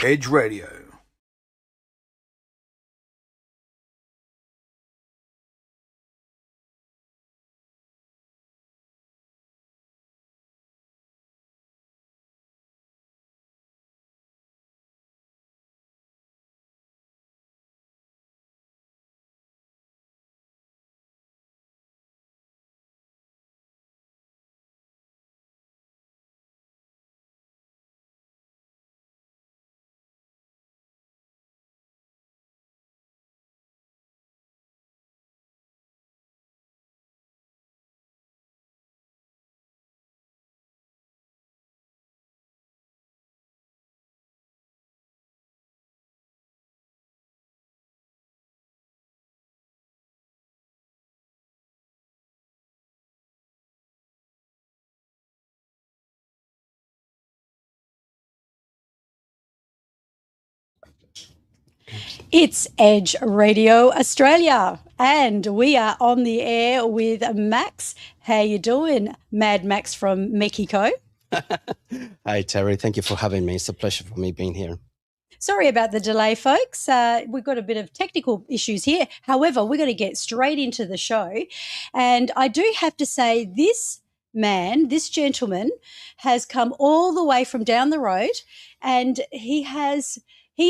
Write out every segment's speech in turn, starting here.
Edge Radio. It's Edge Radio Australia, and we are on the air with Max. How you doing, Mad Max from Mexico? Hi, Terry. Thank you for having me. It's a pleasure for me being here. Sorry about the delay, folks. We've got a bit of technical issues here. However, we're going to get straight into the show. And I do have to say, this gentleman, has come all the way from down the road, and he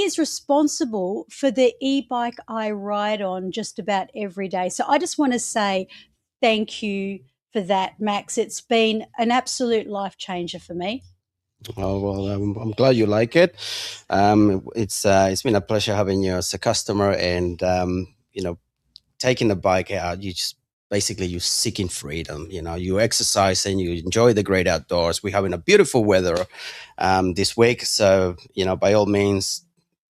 is responsible for the e-bike I ride on just about every day. So I just want to say thank you for that, Max. It's been an absolute life changer for me. Oh, well, I'm glad you like it. It's been a pleasure having you as a customer, and taking the bike out, you're seeking freedom. You exercise and you enjoy the great outdoors. We're having a beautiful weather this week, so by all means,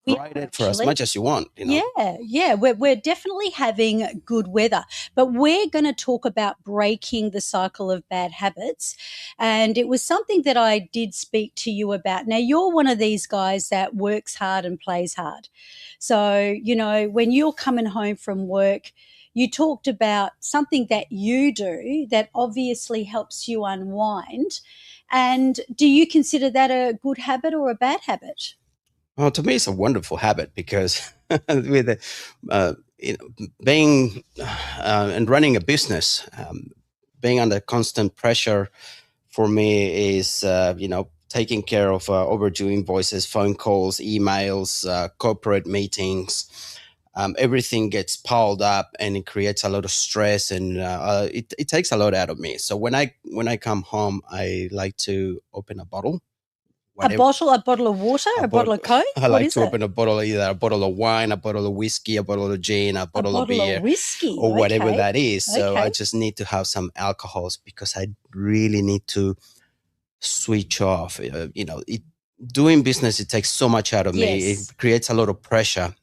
ride it for as much as you want. Yeah, we're definitely having good weather, but we're going to talk about breaking the cycle of bad habits, and it was something that I did speak to you about. Now, you're one of these guys that works hard and plays hard, so when you're coming home from work, you talked about something that you do that obviously helps you unwind. And do you consider that a good habit or a bad habit? Well, to me, it's a wonderful habit because with being and running a business, being under constant pressure for me is taking care of overdue invoices, phone calls, emails, corporate meetings. Everything gets piled up and it creates a lot of stress, and it takes a lot out of me. So when I come home, I like to open a bottle. A bottle of water, a bottle of Coke? I like to open a bottle, either a bottle of wine, a bottle of whiskey, a bottle of gin, a bottle of beer, of whiskey, or whatever okay. that is. So Okay. I just need to have some alcohols because I really need to switch off. Doing business, it takes so much out of me. Yes. It creates a lot of pressure.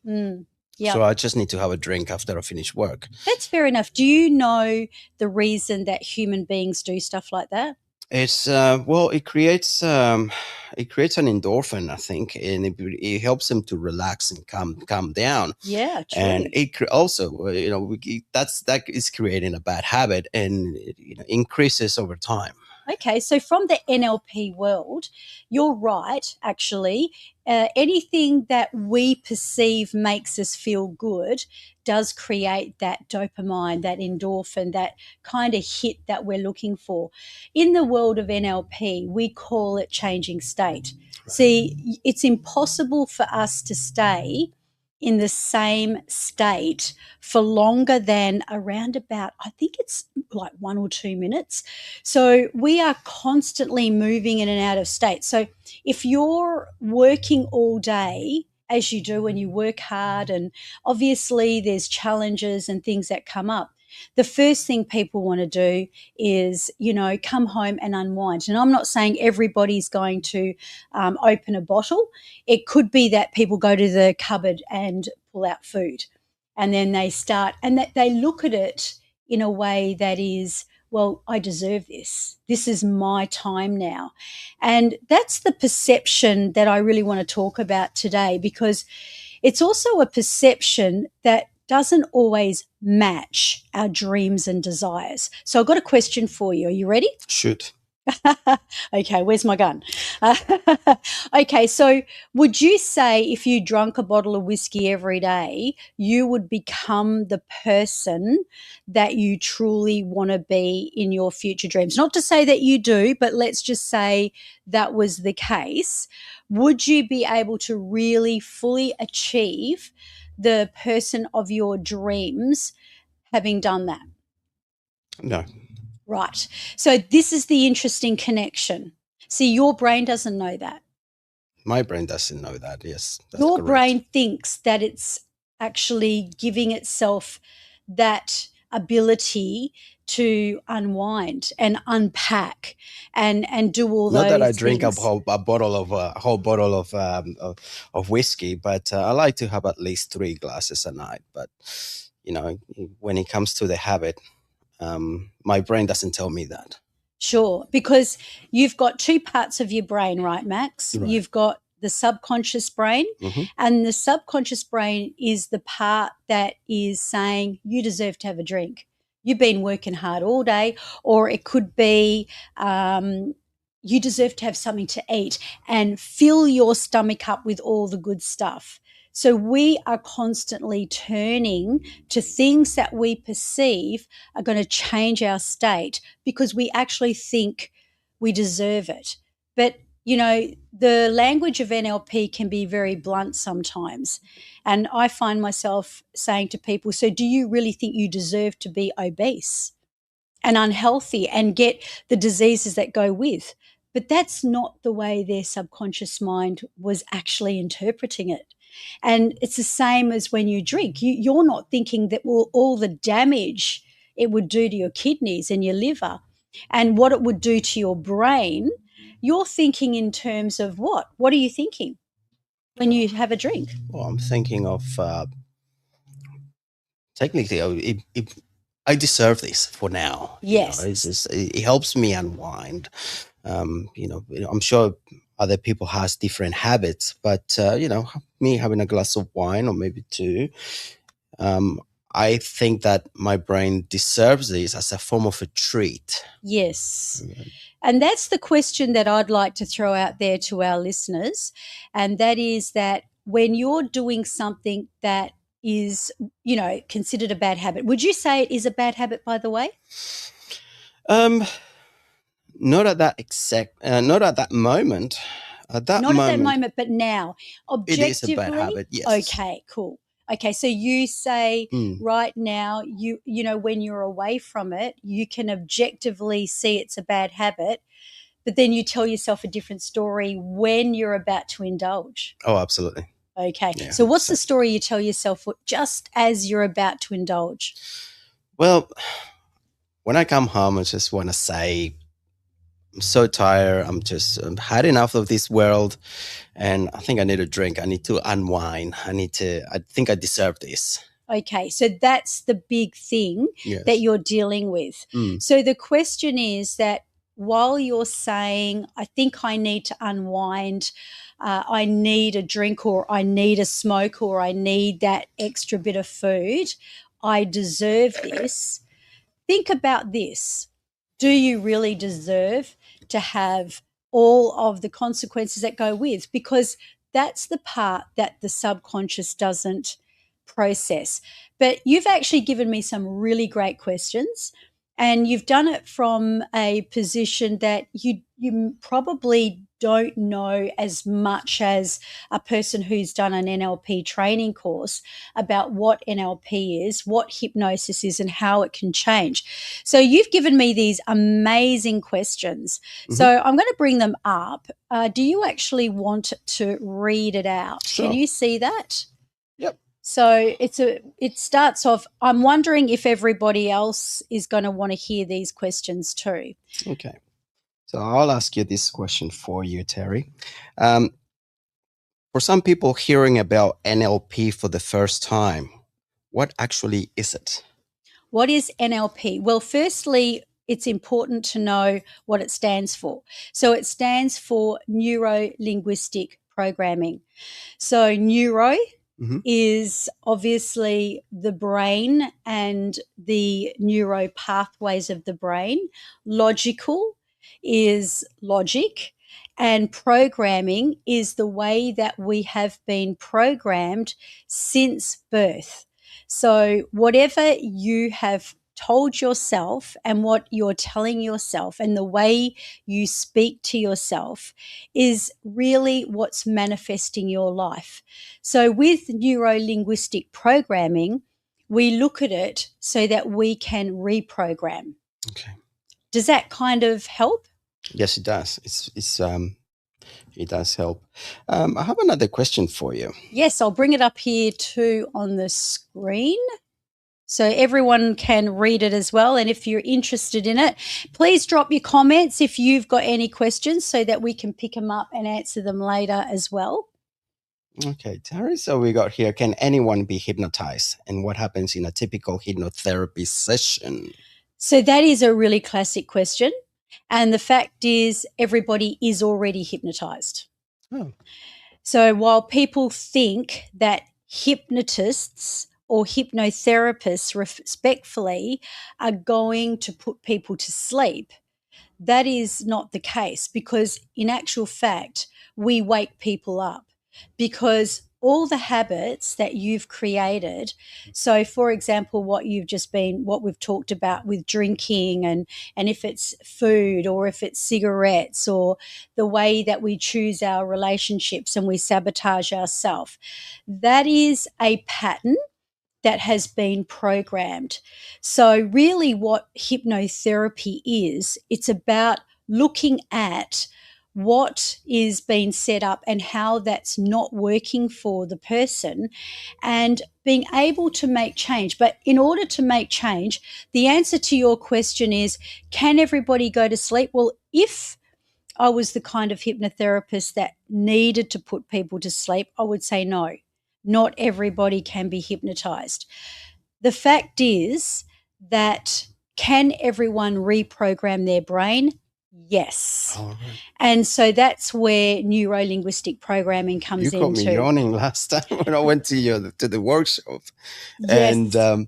Yeah. So I just need to have a drink after I finish work. That's fair enough. Do you know the reason that human beings do stuff like that? It's it creates an endorphin, I think, and it helps them to relax and calm down. Yeah, true. And it also, that is creating a bad habit, and it increases over time. Okay, so from the NLP world, you're right, actually. Anything that we perceive makes us feel good does create that dopamine, that endorphin, that kind of hit that we're looking for. In the world of NLP, we call it changing state. Right. See, it's impossible for us to stay in the same state for longer than around about, I think it's like 1 or 2 minutes. So we are constantly moving in and out of state. So if you're working all day, as you do when you work hard, and obviously there's challenges and things that come up, the first thing people want to do is, come home and unwind. And I'm not saying everybody's going to open a bottle. It could be that people go to the cupboard and pull out food, and then they start, and that they look at it in a way that is, well, I deserve this. This is my time now. And that's the perception that I really want to talk about today, because it's also a perception that doesn't always match our dreams and desires. So I've got a question for you. Are you ready? Shoot. Okay, where's my gun? Okay, so would you say if you drank a bottle of whiskey every day, you would become the person that you truly want to be in your future dreams? Not to say that you do, but let's just say that was the case. Would you be able to really fully achieve the person of your dreams having done that? No, Right. So this is the interesting connection. See, your brain doesn't know that. my brain doesn't know that. Yes, that's Your correct. brain thinks that it's actually giving itself that ability to unwind and unpack and do all Not that I those drink things. a whole bottle of whiskey, but I like to have at least 3 glasses a night. But when it comes to the habit, my brain doesn't tell me that. Sure, because you've got two parts of your brain, right, Max? Right. You've got the subconscious brain, Hmm. and the subconscious brain is the part that is saying, you deserve to have a drink. You've been working hard all day, or it could be, you deserve to have something to eat and fill your stomach up with all the good stuff. So we are constantly turning to things that we perceive are going to change our state because we actually think we deserve it. But, the language of NLP can be very blunt sometimes. And I find myself saying to people, so do you really think you deserve to be obese and unhealthy and get the diseases that go with? But that's not the way their subconscious mind was actually interpreting it. And it's the same as when you drink. You're not thinking that all the damage it would do to your kidneys and your liver and what it would do to your brain. You're thinking in terms of what? What are you thinking when you have a drink? Well, I'm thinking of technically, I deserve this for now. It's Yes. just, it helps me unwind. I'm sure other people has different habits, but me having a glass of wine or maybe two, um, I think that my brain deserves this as a form of a treat. Yes. And that's the question that I'd like to throw out there to our listeners. And that is that when you're doing something that is, considered a bad habit, would you say it is a bad habit, by the way? Um, not at that not at that moment. At that Not at that moment, moment, but now, it is a bad objectively. habit. Yes. Okay, cool. Okay, so you say Mm. right now, when you're away from it, you can objectively see it's a bad habit, but then you tell yourself a different story when you're about to indulge. Oh, absolutely. Okay. Yeah, So what's the 100%. story you tell yourself just as you're about to indulge? Well, when I come home, I just want to say, I'm so tired. I'm had enough of this world, and I think I need a drink. I need to unwind. I think I deserve this. Okay. So that's the big thing that Yes. you're dealing with. Mm. So the question is that while you're saying, I think I need to unwind, I need a drink or I need a smoke or I need that extra bit of food, I deserve this. Think about this. Do you really deserve to have all of the consequences that go with? Because that's the part that the subconscious doesn't process. But you've actually given me some really great questions. And you've done it from a position that you probably don't know as much as a person who's done an NLP training course about what NLP is, what hypnosis is, and how it can change. So you've given me these amazing questions. Hmm. So I'm going to bring them up. Do you actually want to read it out? Can Sure. you see that? Yep. So it starts off, I'm wondering if everybody else is going to want to hear these questions too. Okay. So I'll ask you this question for you, Terry. Um, for some people hearing about NLP for the first time, what actually is it? What is NLP? Well, firstly, it's important to know what it stands for. So it stands for neuro linguistic programming. So neuro Hmm. is obviously the brain and the neuro pathways of the brain. Logical is logic, and programming is the way that we have been programmed since birth. So, whatever you have told yourself and what you're telling yourself and the way you speak to yourself is really what's manifesting your life. So, with neuro linguistic programming, we look at it so that we can reprogram. Okay. Does that kind of help? Yes, it does. It does help. I have another question for you. Yes, I'll bring it up here too on the screen so everyone can read it as well. And if you're interested in it, please drop your comments if you've got any questions so that we can pick them up and answer them later as well. Okay, Terry, so we got here, can anyone be hypnotized? And what happens in a typical hypnotherapy session? So that is a really classic question. And the fact is, everybody is already hypnotized. Oh. So while people think that hypnotists or hypnotherapists respectfully are going to put people to sleep, that is not the case, because in actual fact, we wake people up because all the habits that you've created. So, for example, what we've talked about with drinking, and if it's food or if it's cigarettes, or the way that we choose our relationships and we sabotage ourselves, that is a pattern that has been programmed. So, really, what hypnotherapy is, it's about looking at what is being set up and how that's not working for the person and being able to make change. But in order to make change, the answer to your question is, can everybody go to sleep? Well, if I was the kind of hypnotherapist that needed to put people to sleep, I would say no. Not everybody can be hypnotized. The fact is that, can everyone reprogram their brain? Yes. All right. And so that's where neuro-linguistic programming comes You caught into. me yawning last time when I went to the workshop. Yes. And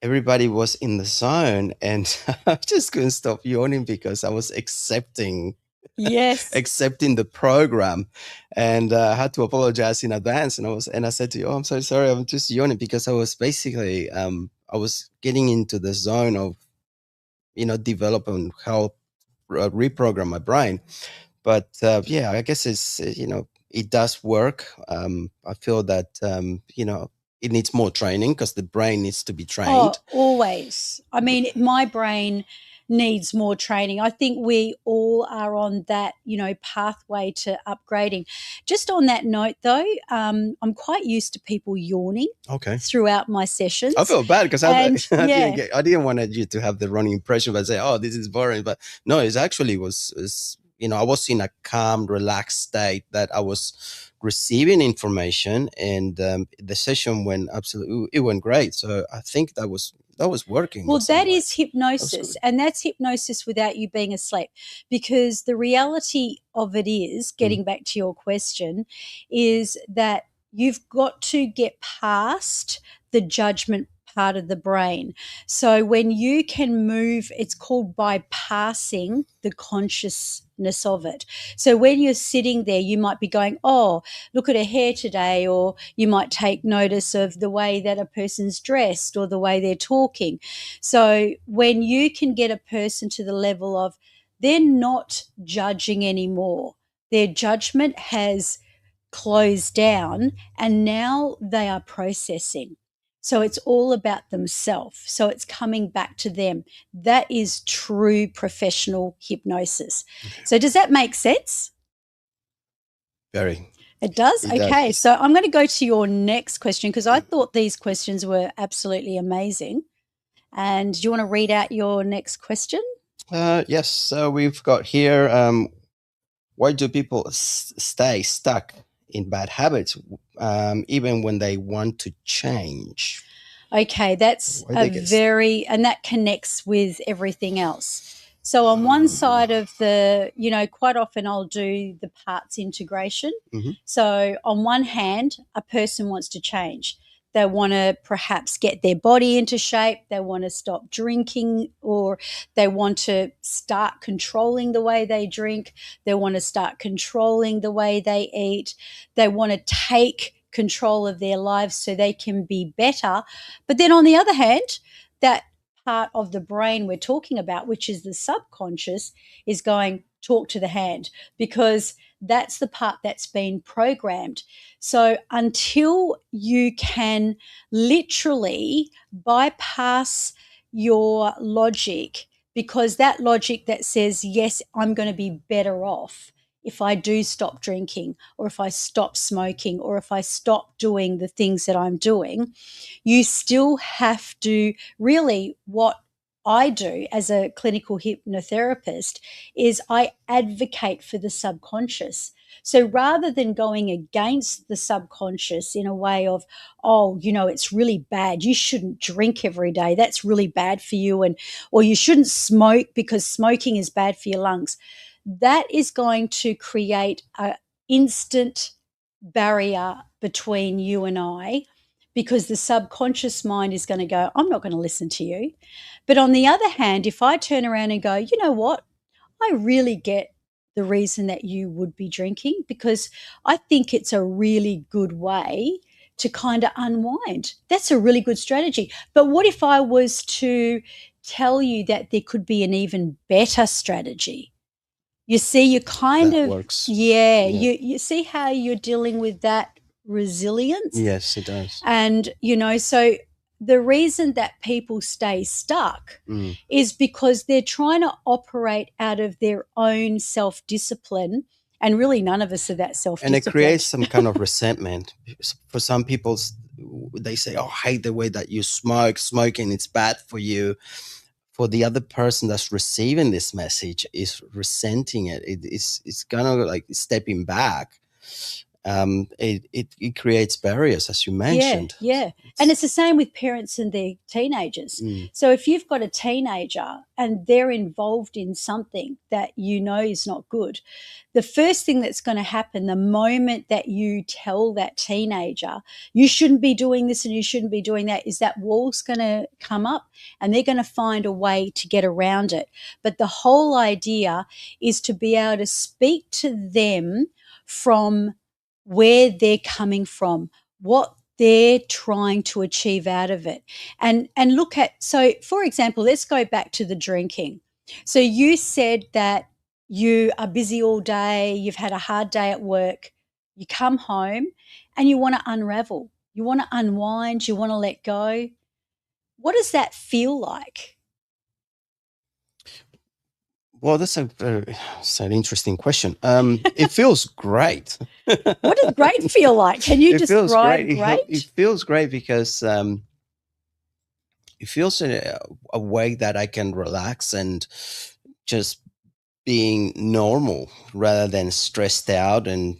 everybody was in the zone, and I just couldn't stop yawning because I was accepting Yes. accepting the program, and I had to apologize in advance. And I said to you, "Oh, I'm so sorry. I'm just yawning because I was basically I was getting into the zone of develop and help reprogram my brain." But yeah, I guess it's it does work. I feel that it needs more training because the brain needs to be trained. Oh, always. I mean, my brain needs more training. I think we all are on that, pathway to upgrading. Just on that note, though, I'm quite used to people yawning throughout my sessions. I feel bad because I didn't want you to have the wrong impression by saying, "Oh, this is boring." But no, it actually was I was in a calm, relaxed state that I was receiving information, and the session went it went great. So I think that was working. Well, that is hypnosis, and that's hypnosis without you being asleep, because the reality of it is, getting back to your question, is that you've got to get past the judgment part of the brain. So when you can move, it's called bypassing the consciousness of it. So when you're sitting there, you might be going, "Oh, look at her hair today," or you might take notice of the way that a person's dressed or the way they're talking. So when you can get a person to the level of, they're not judging anymore, their judgment has closed down, and now they are processing. So it's all about themselves. So it's coming back to them. That is true professional hypnosis. Okay. So does that make sense? Very. It does? Okay. So I'm going to go to your next question, because I thought these questions were absolutely amazing. And do you want to read out your next question? Yes. So we've got here, why do people stay stuck in bad habits even when they want to change? Okay, that's and that connects with everything else. So on one side of the, quite often I'll do the parts integration. So on one hand, a person wants to change. They want to perhaps get their body into shape. They want to stop drinking, or they want to start controlling the way they drink. They want to start controlling the way they eat. They want to take control of their lives so they can be better. But then on the other hand, that part of the brain we're talking about, which is the subconscious, is going, talk to the hand, because that's the part that's been programmed. So until you can literally bypass your logic, because that logic that says, yes, I'm going to be better off if I do stop drinking, or if I stop smoking, or if I stop doing the things that I'm doing, you still have to really, what I do as a clinical hypnotherapist is I advocate for the subconscious. So rather than going against the subconscious in a way of, oh, it's really bad, you shouldn't drink every day, that's really bad for you, and or you shouldn't smoke because smoking is bad for your lungs, that is going to create an instant barrier between you and I, because the subconscious mind is going to go, I'm not going to listen to you. But on the other hand, if I turn around and go, you know what, I really get the reason that you would be drinking, because I think it's a really good way to kind of unwind. That's a really good strategy. But what if I was to tell you that there could be an even better strategy? You see, you kind That of, works. yeah, Yeah. you see how you're dealing with that resilience? Yes, it does. And, so the reason that people stay stuck is because they're trying to operate out of their own self-discipline. And really, none of us are that And it self-disciplined. creates some kind of resentment. For some people, they say, oh, I hate the way that you smoking, it's bad for you. For the other person that's receiving this message is resenting it. It's kind of like stepping back. It creates barriers, as you mentioned. Yeah. And it's the same with parents and their teenagers. So if you've got a teenager and they're involved in something that is not good, the first thing that's going to happen the moment that you tell that teenager, you shouldn't be doing this and you shouldn't be doing that, is that wall's going to come up and they're going to find a way to get around it. But the whole idea is to be able to speak to them from where they're coming from, what they're trying to achieve out of it. And look at, so for example, let's go back to the drinking. So you said that you are busy all day, you've had a hard day at work, you come home and you want to unravel, you want to unwind, you want to let go. What does that feel like? Well, that's an interesting question. It feels great. What does great feel like? Can you describe great? It feels great because it feels in a way that I can relax and just being normal rather than stressed out and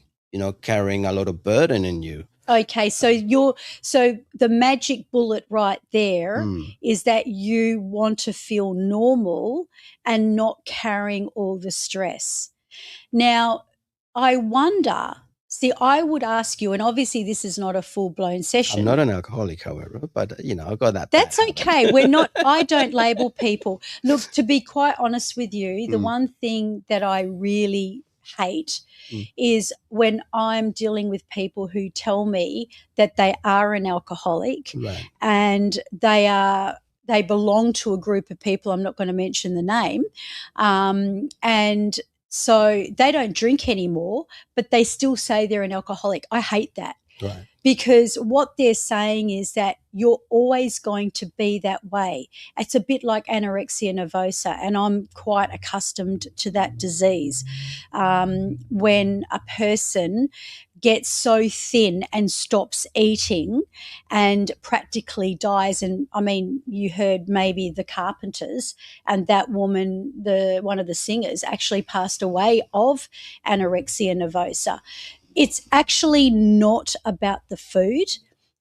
carrying a lot of burden in you. Okay, so the magic bullet right there is that you want to feel normal and not carrying all the stress. Now, I wonder, see, I would ask you, and obviously this is not a full-blown session. I'm not an alcoholic, however, but I've got that. That's okay. We're not, I don't label people. Look, to be quite honest with you, the one thing that I really hate is when I'm dealing with people who tell me that they are an alcoholic, Right. and they belong to a group of people, I'm not going to mention the name, and so they don't drink anymore, but they still say they're an alcoholic. I hate that. Right. Because what they're saying is that you're always going to be that way. It's a bit like anorexia nervosa, and I'm quite accustomed to that disease. When a person gets so thin and stops eating and practically dies. And I mean, you heard maybe the Carpenters, and that woman, one of the singers, actually passed away of anorexia nervosa. It's actually not about the food.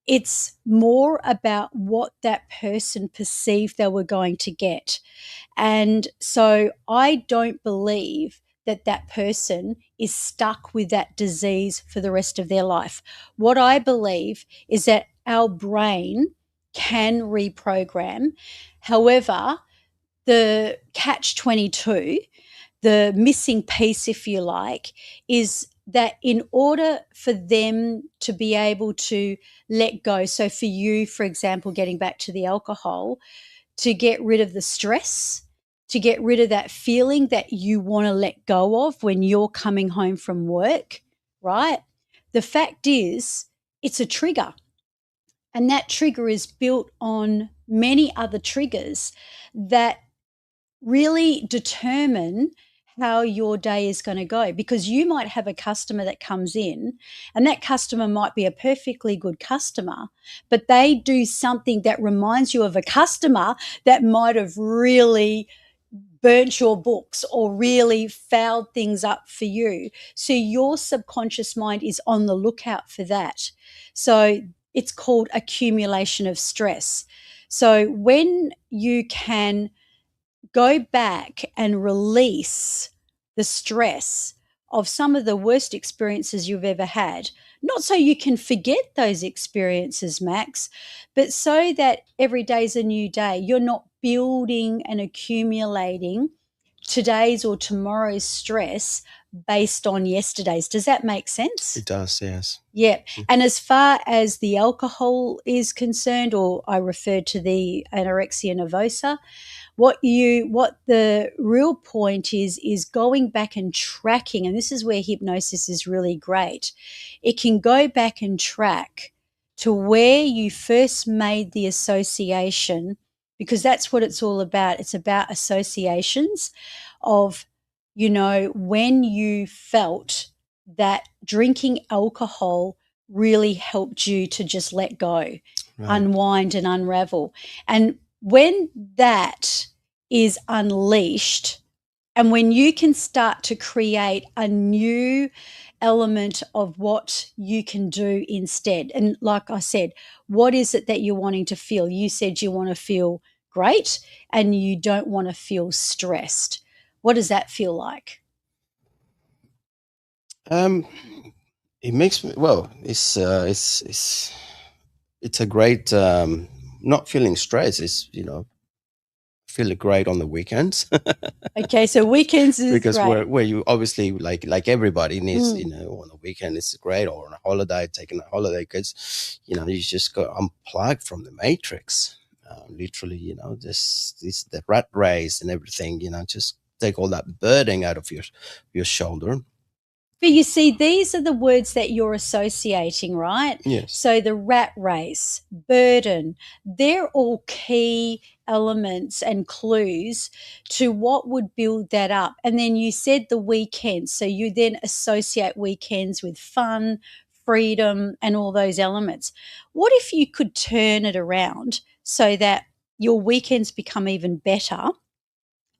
It's more about what that person perceived they were going to get. And so I don't believe that that person is stuck with that disease for the rest of their life. What I believe is that our brain can reprogram. However, the catch 22, the missing piece, if you like, is that in order for them to be able to let go, so for you, for example, getting back to the alcohol, to get rid of the stress, to get rid of that feeling that you want to let go of when you're coming home from work, right? The fact is, it's a trigger. And that trigger is built on many other triggers that really determine how your day is going to go, because you might have a customer that comes in and that customer might be a perfectly good customer, but they do something that reminds you of a customer that might have really burnt your books or really fouled things up for you. So your subconscious mind is on the lookout for that. So it's called accumulation of stress. So when you can go back and release the stress of some of the worst experiences you've ever had, not so you can forget those experiences, Max, but so that every day's a new day. You're not building and accumulating today's or tomorrow's stress based on yesterday's. Does that make sense? It does, yes. Yeah. And as far as the alcohol is concerned, or I referred to the anorexia nervosa, what the real point is going back and tracking, and this is where hypnosis is really great. It can go back and track to where you first made the association, because that's what it's all about. It's about associations of, when you felt that drinking alcohol really helped you to just let go, right, unwind and unravel. And when that is unleashed, and when you can start to create a new element of what you can do instead, and like I said, what is it that you're wanting to feel? You said you want to feel great and you don't want to feel stressed. What does that feel like? It makes me, well, it's a great, not feeling stress is, feeling great on the weekends. Okay, so weekends is Because great. where you obviously, like everybody needs, on the weekend it's great, or on a holiday, taking a holiday, because you just got unplugged from the matrix, literally, this the rat race and everything, just take all that burden out of your shoulder. But you see, these are the words that you're associating, right? Yes. So the rat race, burden, they're all key elements and clues to what would build that up. And then you said the weekends. So you then associate weekends with fun, freedom, and all those elements. What if you could turn it around so that your weekends become even better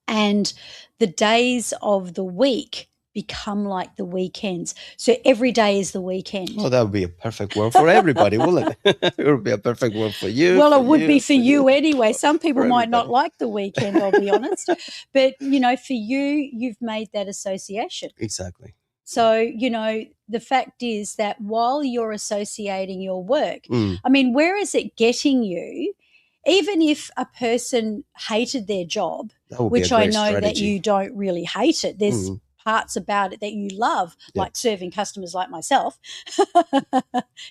and the days of the week become like the weekends? So every day is the weekend. Oh, that would be a perfect world for everybody, wouldn't it? It would be a perfect world for you. Well, for it would you, be for you anyway. Some people for might not everybody. like the weekend, I'll be honest. But, for you, you've made that association. Exactly. So, the fact is that while you're associating your work, I mean, where is it getting you? Even if a person hated their job, That would which be a I great know that strategy. you don't really hate it, there's parts about it that you love, Yeah. like serving customers like myself,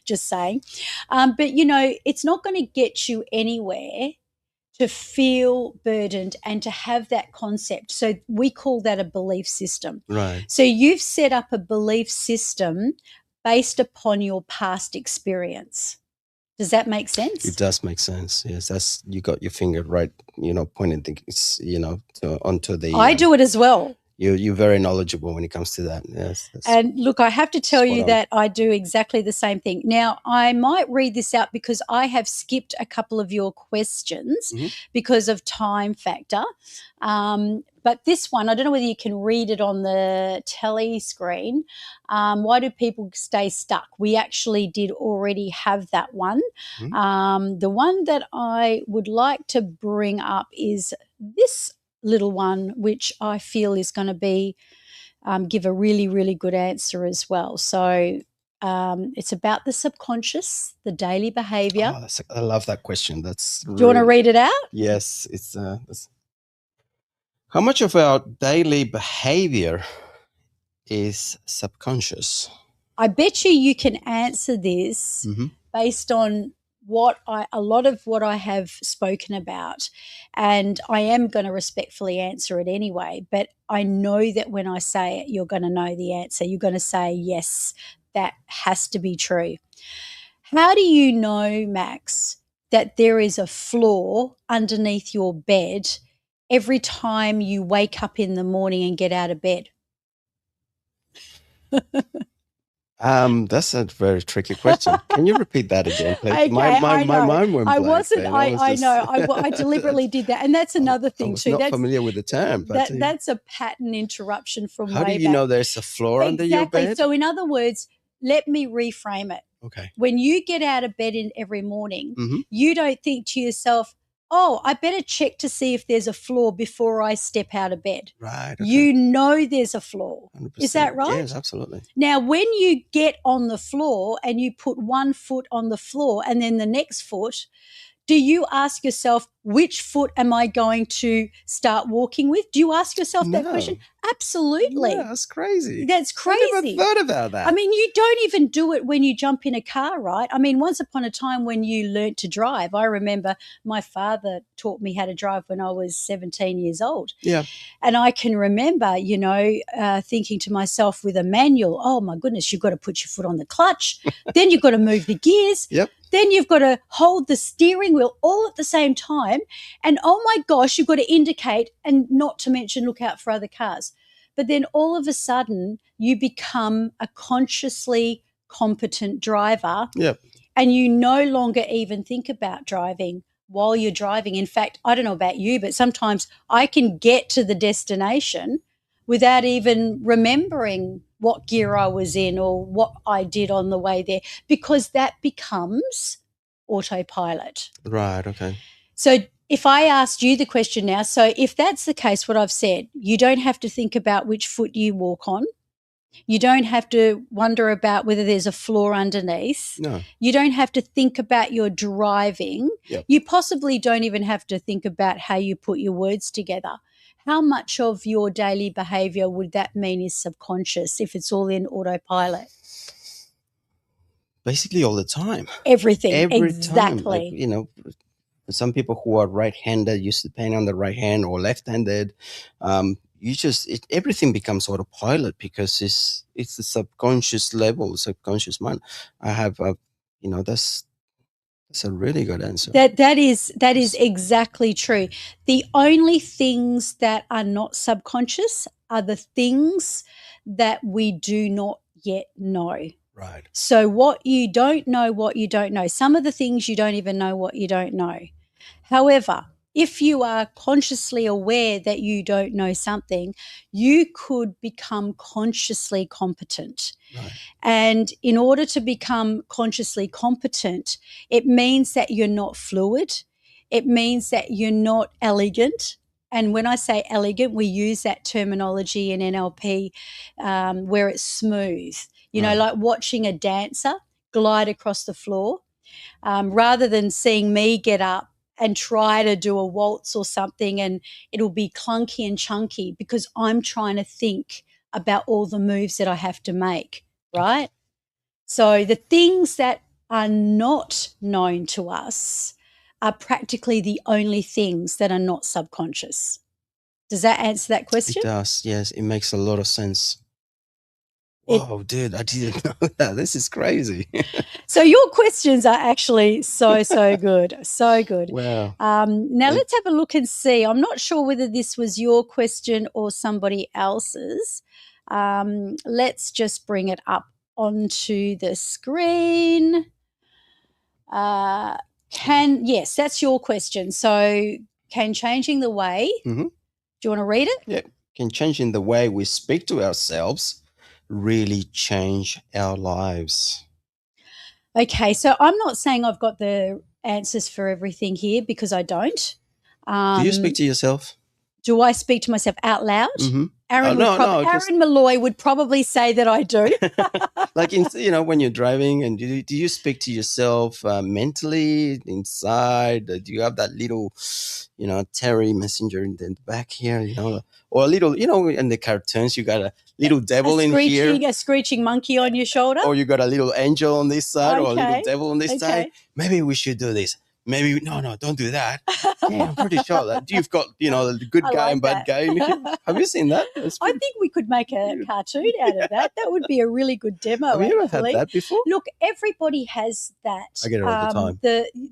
just saying. But, it's not going to get you anywhere to feel burdened and to have that concept. So we call that a belief system. Right. So you've set up a belief system based upon your past experience. Does that make sense? It does make sense. Yes, you got your finger right, pointing things, onto the. I do it as well. You're very knowledgeable when it comes to that. Yes. And look, I have to tell you on. that I do exactly the same thing. Now, I might read this out because I have skipped a couple of your questions because of time factor. But this one, I don't know whether you can read it on the telly screen. Why do people stay stuck? We actually did already have that one. The one that I would like to bring up is this little one, which I feel is going to be give a really, really good answer as well. So It's about the subconscious, the daily behavior. Oh, I love that question. That's Do you want to read it out? Yes, it's how much of our daily behavior is subconscious? I bet you can answer this based on a lot of what I have spoken about, and I am going to respectfully answer it anyway, but I know that when I say it, you're going to know the answer. You're going to say, yes, that has to be true. How do you know, Max, that there is a floor underneath your bed every time you wake up in the morning and get out of bed? That's a very tricky question. Can you repeat that again, please? Okay, my I know. mind went blank. I know. I deliberately did that, and that's another thing too. I was not familiar with the term. But that's a pattern interruption from how way do you back. know there's a floor under your bed? So, in other words, let me reframe it. Okay. When you get out of bed every morning, you don't think to yourself, oh, I better check to see if there's a floor before I step out of bed. Right. Okay. You know there's a floor. 100%. Is that right? Yes, absolutely. Now, when you get on the floor and you put one foot on the floor and then the next foot, do you ask yourself, which foot am I going to start walking with? Do you ask yourself that question? Absolutely. Yeah, that's crazy. That's crazy. I never thought about that. I mean, you don't even do it when you jump in a car, right? I mean, once upon a time when you learnt to drive, I remember my father taught me how to drive when I was 17 years old. Yeah. And I can remember, thinking to myself with a manual, oh, my goodness, you've got to put your foot on the clutch. Then you've got to move the gears. Yep. Then you've got to hold the steering wheel all at the same time. And, oh, my gosh, you've got to indicate and not to mention look out for other cars. But then all of a sudden you become a consciously competent driver. Yep. And you no longer even think about driving while you're driving. In fact, I don't know about you, but sometimes I can get to the destination without even remembering what gear I was in or what I did on the way there, because that becomes autopilot. Right, okay. So if I asked you the question now, so if that's the case, what I've said, you don't have to think about which foot you walk on. You don't have to wonder about whether there's a floor underneath. No. You don't have to think about your driving. Yep. You possibly don't even have to think about how you put your words together. How much of your daily behavior would that mean is subconscious if it's all in autopilot? Basically all the time. Everything. Every exactly. time. Like, some people who are right-handed use the pen on the right hand or left-handed. Everything becomes autopilot because it's the subconscious level, subconscious mind. I have that's a really good answer. That is exactly true. The only things that are not subconscious are the things that we do not yet know. Right. So what you don't know. Some of the things you don't even know what you don't know. However, if you are consciously aware that you don't know something, you could become consciously competent. Right. And in order to become consciously competent, it means that you're not fluid. It means that you're not elegant. And when I say elegant, we use that terminology in NLP where it's smooth. Like watching a dancer glide across the floor, rather than seeing me get up and try to do a waltz or something and it'll be clunky and chunky because I'm trying to think about all the moves that I have to make, right? So the things that are not known to us are practically the only things that are not subconscious. Does that answer that question? It does, yes. It makes a lot of sense. Whoa, dude, I didn't know that. This is crazy. So your questions are actually so good. So good. Wow. Now let's have a look and see. I'm not sure whether this was your question or somebody else's. Let's just bring it up onto the screen. Yes, that's your question. So can changing the way, do you want to read it? Yeah. Can changing the way we speak to ourselves really change our lives? Okay, so I'm not saying I've got the answers for everything here because I don't. Do you speak to yourself? Do I speak to myself out loud? Mm-hmm. Aaron just Aaron Malloy would probably say that I do. like when you're driving, and do you speak to yourself mentally inside? Do you have that little Terry Messenger in the back here, or a little, in the cartoons you got a little devil in here, a screeching monkey on your shoulder, or you got a little angel on this side, or a little Okay. devil on this side. Maybe we should do this. Maybe no, don't do that. Yeah, I'm pretty sure that you've got the good I guy like and bad that. guy in here. Have you seen that? I think we could make a cartoon out of that. That would be a really good demo. Have you ever actually. had that before? Look, everybody has that. I get it all the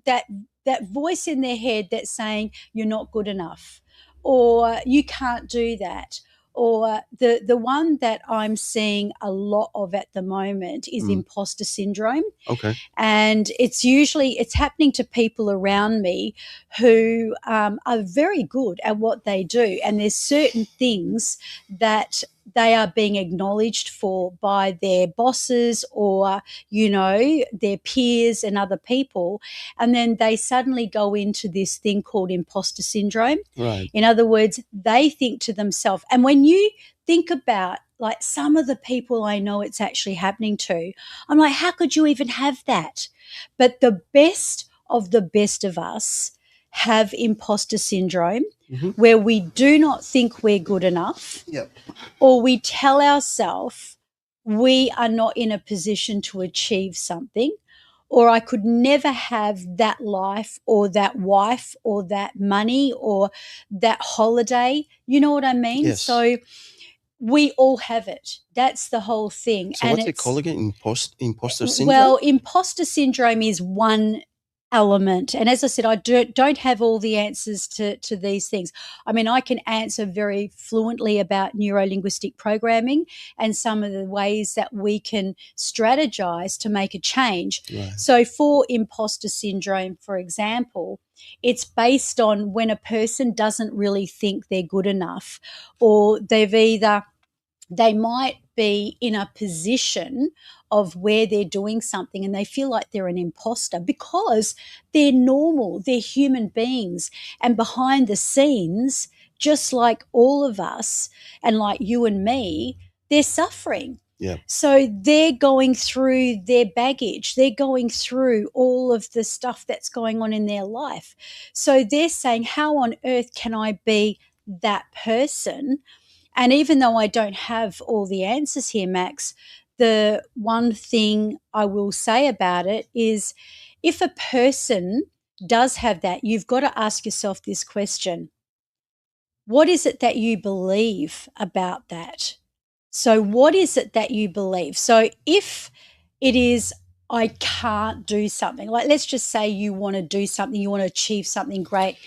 time. That voice in their head that's saying you're not good enough, or you can't do that. Or the one that I'm seeing a lot of at the moment is imposter syndrome. Okay. And it's happening to people around me who are very good at what they do. And there's certain things that they are being acknowledged for by their bosses or, their peers and other people. And then they suddenly go into this thing called imposter syndrome. Right. In other words, they think to themselves, and when you think about like some of the people I know it's actually happening to, I'm like, how could you even have that? But the best of us have imposter syndrome, where we do not think we're good enough, or we tell ourselves we are not in a position to achieve something, or I could never have that life or that wife or that money or that holiday. You know what I mean? Yes. So we all have it. That's the whole thing. So what's it called again? Imposter syndrome? Well, imposter syndrome is one element. And as I said, I don't have all the answers to these things. I mean, I can answer very fluently about neuro-linguistic programming and some of the ways that we can strategize to make a change. Right. So for imposter syndrome, for example, it's based on when a person doesn't really think they're good enough, or they might be in a position of where they're doing something and they feel like they're an imposter because they're normal, they're human beings. And behind the scenes, just like all of us and like you and me, they're suffering. Yeah. So they're going through their baggage. They're going through all of the stuff that's going on in their life. So they're saying, how on earth can I be that person? And even though I don't have all the answers here, Max, the one thing I will say about it is if a person does have that, you've got to ask yourself this question. What is it that you believe about that? So what is it that you believe? So if it is, I can't do something, like let's just say you want to do something, you want to achieve something great.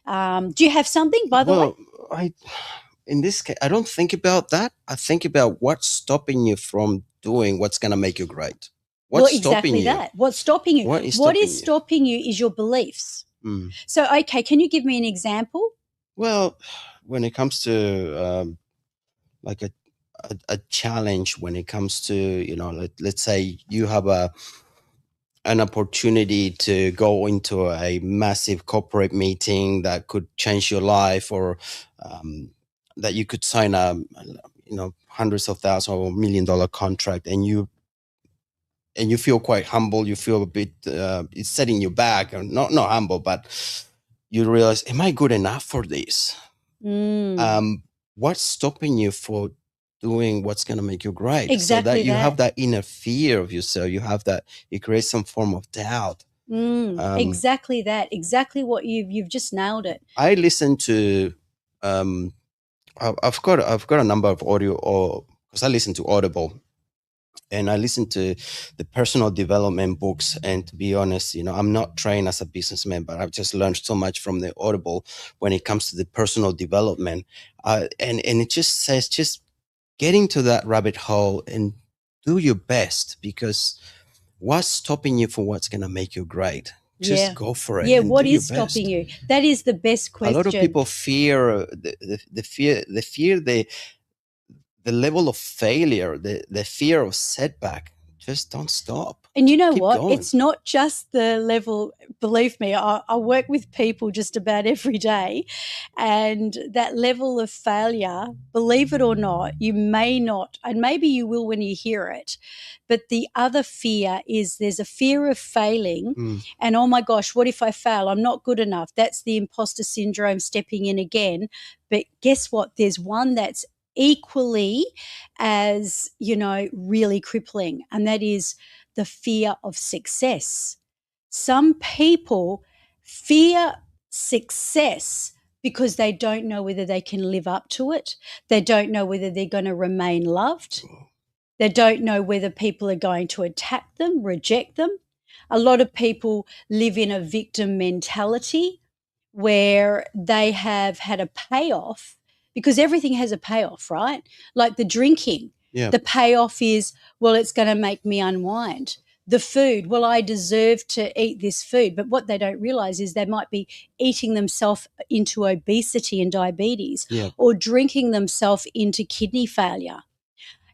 Do you have something, by the way? In this case, I don't think about that. I think about what's stopping you from doing what's going to make you great. What's stopping you? That. What's stopping you? What is stopping you is your beliefs. So, okay, can you give me an example? Well, when it comes to like a challenge, when it comes to, let's say you have an opportunity to go into a massive corporate meeting that could change your life, or that you could sign hundreds of thousands or $1 million contract, and you feel quite humble. You feel a bit it's setting you back, or not humble, but you realize, am I good enough for this? What's stopping you for doing what's going to make you great? Exactly. So that you have that inner fear of yourself. You have that. It creates some form of doubt. Exactly that. Exactly what you've just nailed it. I listen to. I've got a number of audio, or because I listen to Audible, and I listen to the personal development books. And to be honest, I'm not trained as a businessman, but I've just learned so much from the Audible when it comes to the personal development. And it just says, just get into that rabbit hole and do your best, because what's stopping you for what's going to make you great? Just go for it. Yeah, what is stopping you? That is the best question. A lot of people fear the level of failure, the fear of setback. Just don't stop. And you know keep what? going. It's not just the level, believe me, I work with people just about every day. And that level of failure, believe it or not, you may not, and maybe you will when you hear it. But the other fear is there's a fear of failing. Mm. And oh my gosh, what if I fail? I'm not good enough. That's the imposter syndrome stepping in again. But guess what? There's one that's equally as, really crippling, and that is the fear of success. Some people fear success because they don't know whether they can live up to it. They don't know whether they're going to remain loved. They don't know whether people are going to attack them, reject them. A lot of people live in a victim mentality where they have had a payoff, because everything has a payoff, right? Like the drinking, Yeah. the payoff is, well, it's going to make me unwind. The food, well, I deserve to eat this food. But what they don't realize is they might be eating themselves into obesity and diabetes, Yeah. or drinking themselves into kidney failure.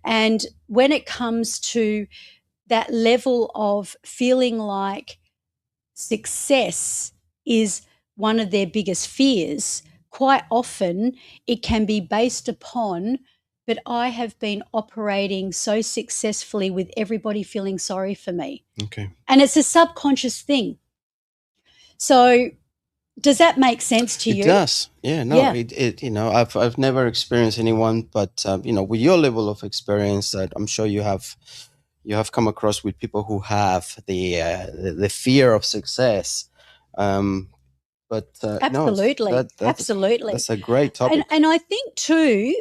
And when it comes to that level of feeling like success is one of their biggest fears, quite often it can be based upon, but I have been operating so successfully with everybody feeling sorry for me. Okay. And it's a subconscious thing. So does that make sense to It you? does. Yeah. No. Yeah, It. I've never experienced anyone, but with your level of experience, that I'm sure you have come across with people who have the fear of success. Um, but no, absolutely. Absolutely. that's a great And topic. I think too,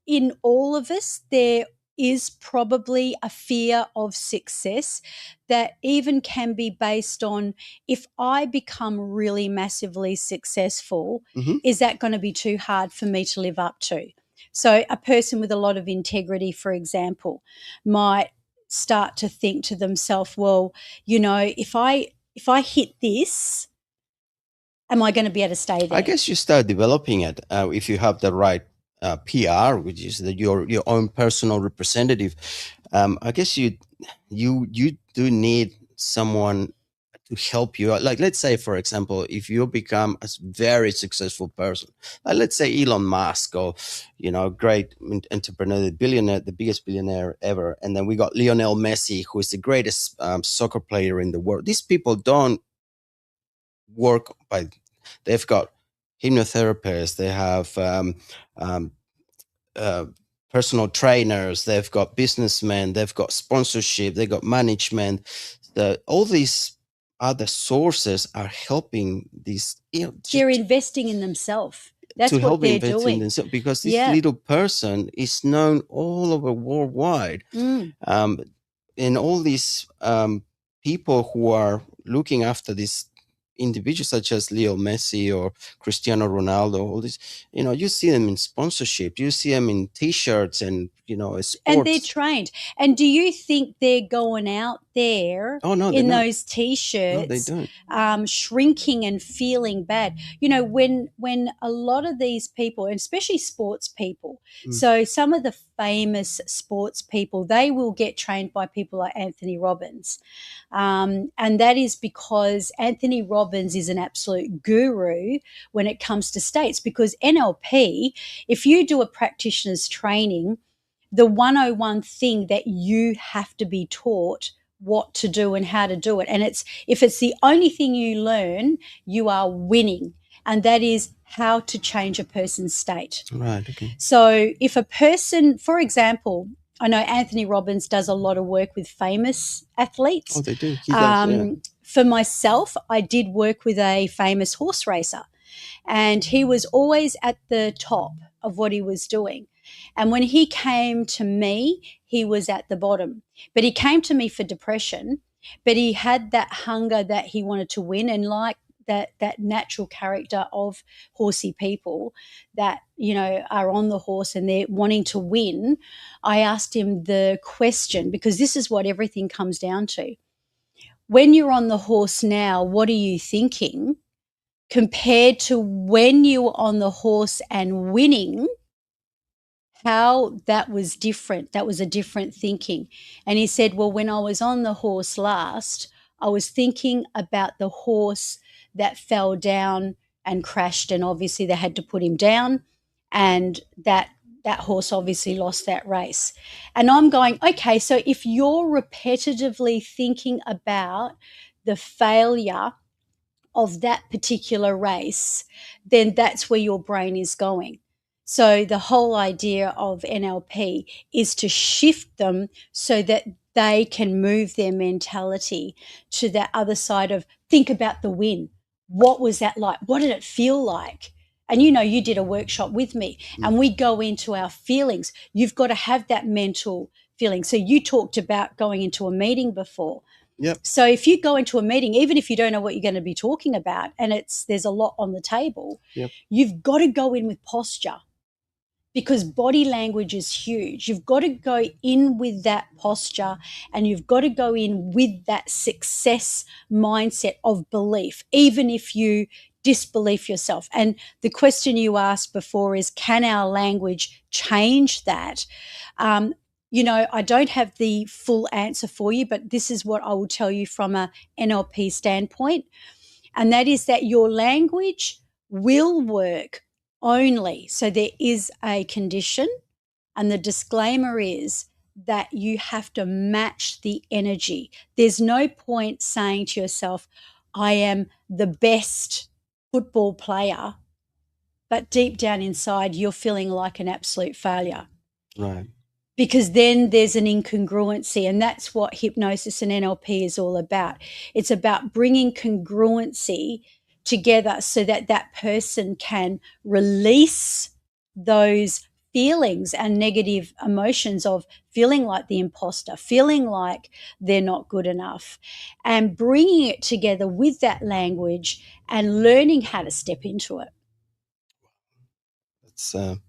in all of us, there is probably a fear of success that even can be based on, if I become really massively successful, Hmm. is that going to be too hard for me to live up to? So a person with a lot of integrity, for example, might start to think to themselves, well, if I hit this, am I going to be able to stay I there? guess you start developing it if you have the right PR, which is your own personal representative. I guess you do need someone to help you out. Like, let's say, for example, if you become a very successful person, like let's say Elon Musk, or great entrepreneur, the billionaire, the biggest billionaire ever, and then we got Lionel Messi, who is the greatest soccer player in the world. These people don't work by, they've got hypnotherapists, they have um, uh, personal trainers, they've got businessmen, they've got sponsorship, they've got management. All these other sources are helping these, They're just investing in themselves. to That's what help they're invest in doing. themselves, because this Yeah. little person is known all over worldwide. Mm. um, and all these people who are looking after these individuals, such as Leo Messi or Cristiano Ronaldo, all this, you see them in sponsorship, you see them in T-shirts and And they're sports. trained. And do you think they're going out there Oh no, they're in not. those No, they t-shirts, don't. shrinking and feeling bad? When a lot of these people, and especially sports people, Mm. so some of the famous sports people, they will get trained by people like Anthony Robbins. And that is because Anthony Robbins is an absolute guru when it comes to states, because NLP, if you do a practitioner's training, the 101 thing that you have to be taught what to do and how to do it. And if it's the only thing you learn, you are winning. And that is how to change a person's state. Right. Okay. So if a person, for example, I know Anthony Robbins does a lot of work with famous athletes. Oh, they do. He does. Yeah. For myself, I did work with a famous horse racer, and he was always at the top of what he was doing. And when he came to me, he was at the bottom. But he came to me for depression, but he had that hunger that he wanted to win. And like that natural character of horsey people that, are on the horse and they're wanting to win, I asked him the question, because this is what everything comes down to. When you're on the horse now, what are you thinking? Compared to when you were on the horse and winning, how that was different. That was a different thinking. And he said, well, when I was on the horse last, I was thinking about the horse that fell down and crashed, and obviously they had to put him down, and that horse obviously lost that race. And I'm going, okay, so if you're repetitively thinking about the failure of that particular race, then that's where your brain is going. So the whole idea of NLP is to shift them so that they can move their mentality to that other side of think about the win. What was that like? What did it feel like? And you did a workshop with me and we go into our feelings. You've got to have that mental feeling. So you talked about going into a meeting before. Yep. So if you go into a meeting, even if you don't know what you're going to be talking about, and there's a lot on the table, Yep. you've got to go in with posture, because body language is huge. You've got to go in with that posture, and you've got to go in with that success mindset of belief, even if you disbelief yourself. And the question you asked before is, can our language change that? I don't have the full answer for you, but this is what I will tell you from a NLP standpoint. And that is that your language will work only. So there is a condition, and the disclaimer is that you have to match the energy. There's no point saying to yourself, I am the best football player, but deep down inside, you're feeling like an absolute failure. Right. Because then there's an incongruency, and that's what hypnosis and NLP is all about. It's about bringing congruency together so that that person can release those feelings and negative emotions of feeling like the imposter, feeling like they're not good enough, and bringing it together with that language and learning how to step into it. That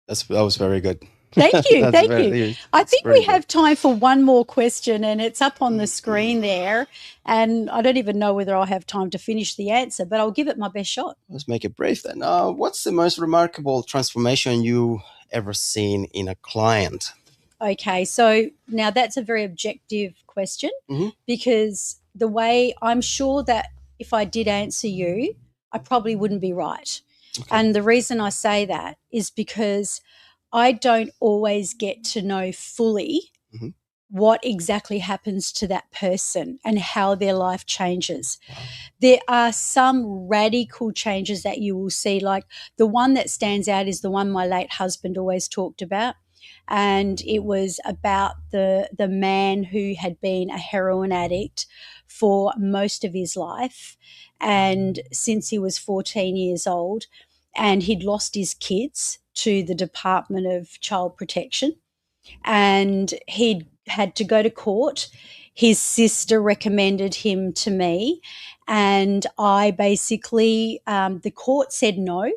was very good. Thank you. Thank you. I think we have time for one more question, and it's up on the screen there. And I don't even know whether I'll have time to finish the answer, but I'll give it my best shot. Let's make it brief then. What's the most remarkable transformation you ever seen in a client? Okay, so now that's a very objective question, because the way I'm sure that if I did answer you, I probably wouldn't be right. Okay. And the reason I say that is because I don't always get to know fully what exactly happens to that person and how their life changes. Wow. There are some radical changes that you will see, like the one that stands out is the one my late husband always talked about. And it was about the man who had been a heroin addict for most of his life, and since he was 14 years old, and he'd lost his kids to the Department of Child Protection, and he'd had to go to court. His sister recommended him to me, and I basically, the court said no,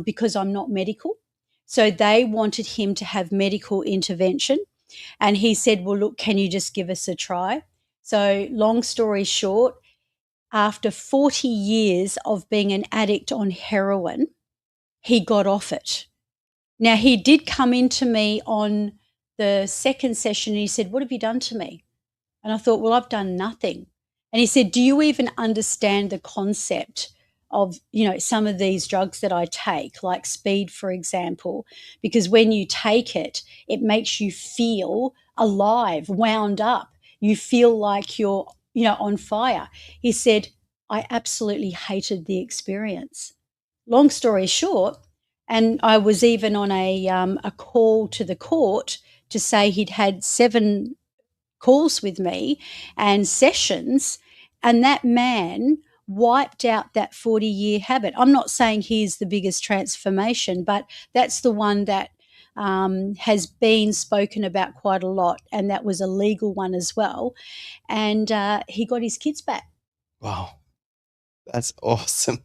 because I'm not medical. So they wanted him to have medical intervention. And he said, well, look, can you just give us a try? So long story short, after 40 years of being an addict on heroin, he got off it. Now, he did come into me on the second session and he said, what have you done to me? And I thought, well, I've done nothing. And he said, do you even understand the concept of, some of these drugs that I take, like speed, for example? Because when you take it, it makes you feel alive, wound up. You feel like you're, on fire. He said, I absolutely hated the experience. Long story short, and I was even on a call to the court to say he'd had 7 calls with me and sessions, and that man wiped out that 40-year habit. I'm not saying he's the biggest transformation, but that's the one that has been spoken about quite a lot, and that was a legal one as well. And he got his kids back. Wow, that's awesome.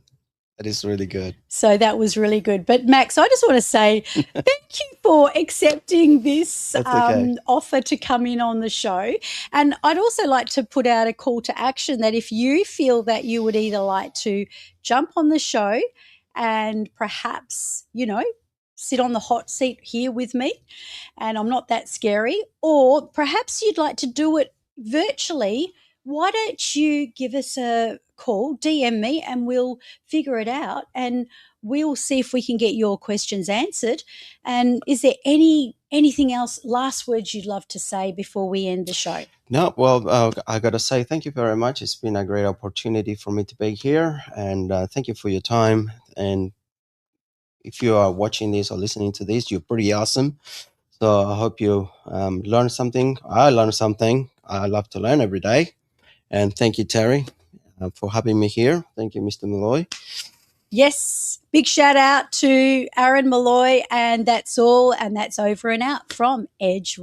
That is really good. So that was really good. But Max, I just want to say thank you for accepting this offer to come in on the show. And I'd also like to put out a call to action that if you feel that you would either like to jump on the show and perhaps, sit on the hot seat here with me and I'm not that scary, or perhaps you'd like to do it virtually, why don't you give us a call, DM me, and we'll figure it out and we'll see if we can get your questions answered. And is there anything else, last words you'd love to say before we end the show? No, well, I got to say thank you very much. It's been a great opportunity for me to be here, and thank you for your time. And if you are watching this or listening to this, you're pretty awesome. So I hope you learned something. I learned something. I love to learn every day. And thank you, Terry, for having me here. Thank you, Mr. Malloy. Yes, big shout out to Aaron Malloy, and that's all, and that's over and out from Edge.